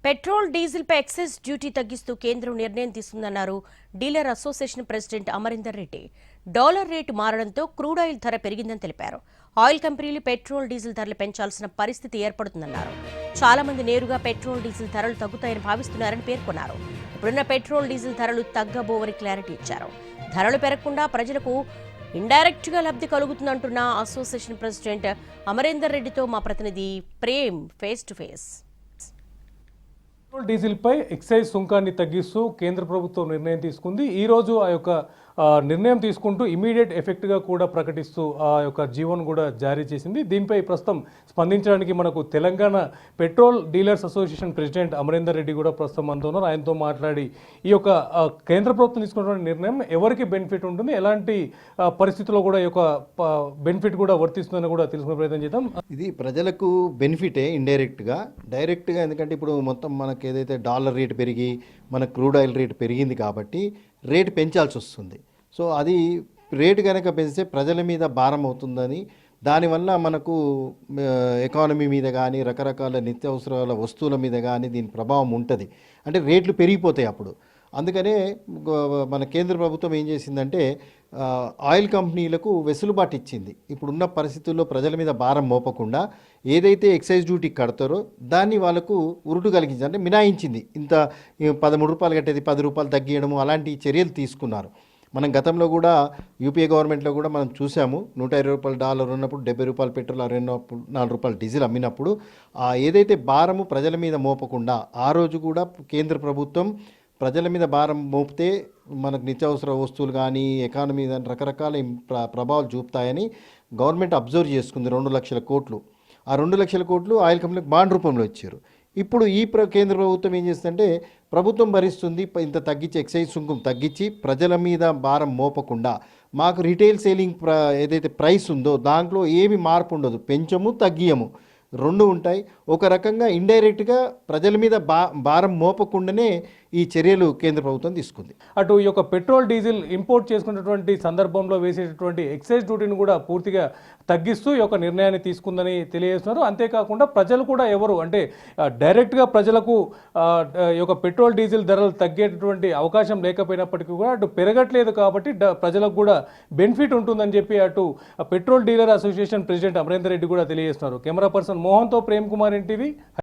Petrol diesel పై excise duty తగ్గిస్తూ కేంద్రం నిర్ణయం తీసుకుందన్నారు dealer association president Amarinder Reddy. Dollar rate మారడంతో క్రూడ్ ఆయిల్ ధర పెరిగిందని తెలిపారు. ఆయిల్ కంపెనీలు పెట్రోల్ డీజిల్ ధరలు పెంచాల్సిన పరిస్థితి ఏర్పడుతుందన్నారు. చాలా మంది నేరుగా పెట్రోల్ డీజిల్ ధరలు తగ్గుతాయని భావిస్తున్నారని పేర్కొన్నారు. ఇప్పుడున్న పెట్రోల్ డీజిల్ ధరలు తగ్గబోవని క్లారిటీ ఇచ్చారు. ధరలు పెరగకుండా ప్రజలకు ఇండైరెక్ట్ గా లబ్ధి కలుగుతుందంటున్న అసోసియేషన్ ప్రెసిడెంట్ అమరీందర్ రెడ్డితో మా ప్రతినిధి Prem face to face. Petrol డీజిల్పై ఎక్సైజ్ సుంకాన్ని తగ్గిస్తూ కేంద్ర ప్రభుత్వం నిర్ణయం తీసుకుంది. ఈరోజు ఆ యొక్క నిర్ణయం తీసుకుంటూ ఇమీడియట్ ఎఫెక్ట్గా కూడా ప్రకటిస్తూ ఆ యొక్క జీవోను కూడా జారీ చేసింది. దీనిపై ప్రస్తుతం స్పందించడానికి మనకు Telangana petrol dealers association president Amarinder Reddy కూడా ప్రస్తుతం మనతో ఉన్నారు. ఆయనతో మాట్లాడి ఈ యొక్క కేంద్ర ప్రభుత్వం తీసుకున్నటువంటి నిర్ణయం ఎవరికి బెనిఫిట్ ఉంటుంది, ఎలాంటి పరిస్థితుల్లో కూడా ఈ యొక్క బెనిఫిట్ కూడా వర్తిస్తుందని కూడా తెలుసుకునే ప్రయత్నం చేద్దాం. ఇది ప్రజలకు బెనిఫిటే ఇండైరెక్ట్గా. డైరెక్ట్గా ఎందుకంటే ఇప్పుడు మొత్తం మనకు ఏదైతే డాలర్ రేటు పెరిగి మన క్రూడ్ ఆయిల్ రేటు పెరిగింది కాబట్టి రేటు పెంచాల్సి వస్తుంది. సో అది రేటు కనుక పెంచితే ప్రజల మీద భారం అవుతుందని, దానివల్ల మనకు ఎకానమీ మీద కానీ రకరకాల నిత్యావసరాల వస్తువుల మీద కానీ దీని ప్రభావం ఉంటుంది. అంటే రేట్లు పెరిగిపోతాయి అప్పుడు. అందుకనే మన కేంద్ర ప్రభుత్వం ఏం చేసిందంటే ఆయిల్ కంపెనీలకు వెసులుబాటు ఇచ్చింది. ఇప్పుడున్న పరిస్థితుల్లో ప్రజల మీద భారం మోపకుండా ఏదైతే ఎక్సైజ్ డ్యూటీ కడతారో దాన్ని వాళ్ళకు ఉరుటు కలిగించింది, అంటే మినాయించింది. ఇంత 13 రూపాయలు కట్టేది 10 రూపాయలు తగ్గియడము అలాంటి చర్యలు తీసుకున్నారు. మనం గతంలో కూడా యూపీఏ గవర్నమెంట్లో కూడా మనం చూసాము. 120 రూపాయల డాలర్ ఉన్నప్పుడు 70 రూపాయలు పెట్రోల్, 4 రూపాయలు డీజిల్ అమ్మినప్పుడు ఏదైతే భారము ప్రజల మీద మోపకుండా ఆ రోజు కూడా కేంద్ర ప్రభుత్వం ప్రజల మీద భారం మోపితే మనకు నిత్యావసర వస్తువులు కానీ ఎకానమీ కానీ రకరకాల ప్రభావాలు చూపుతాయని గవర్నమెంట్ అబ్జర్వ్ చేసుకుంది. 2 లక్షల కోట్లు. ఆ 2 లక్షల కోట్లు ఆయిల్ కంపెనీలకు బాండ్ రూపంలో ఇచ్చారు. ఇప్పుడు ఈ కేంద్ర ప్రభుత్వం ఏం చేస్తుందంటే ప్రభుత్వం భరిస్తుంది, ఇంత తగ్గించి ఎక్సైజ్ సుంకం తగ్గించి ప్రజల మీద భారం మోపకుండా మాకు రిటైల్ సేలింగ్ ఏదైతే ప్రైస్ ఉందో దాంట్లో ఏమి మార్పు ఉండదు, పెంచము తగ్గియము రెండు ఉంటాయి. ఒక రకంగా ఇండైరెక్ట్గా ప్రజల మీద భారం మోపకుండానే ఈ చర్యలు కేంద్ర ప్రభుత్వం తీసుకుంది. అటు ఈ యొక్క పెట్రోల్ డీజిల్ ఇంపోర్ట్ చేసుకున్నటువంటి సందర్భంలో వేసేటటువంటి ఎక్సైజ్ డ్యూటీని కూడా పూర్తిగా తగ్గిస్తూ ఈ యొక్క నిర్ణయాన్ని తీసుకుందని తెలియజేస్తున్నారు. అంతేకాకుండా ప్రజలు కూడా ఎవరు అంటే డైరెక్ట్గా ప్రజలకు ఈ యొక్క పెట్రోల్ డీజిల్ ధరలు తగ్గేటటువంటి అవకాశం లేకపోయినప్పటికీ కూడా అటు పెరగట్లేదు కాబట్టి ప్రజలకు కూడా బెనిఫిట్ ఉంటుందని చెప్పి అటు petrol dealer association president Amarinder Reddy కూడా తెలియజేస్తున్నారు. కెమెరా పర్సన్ మోహన్తో ప్రేమ్ కుమార్, ఎన్టీవీ.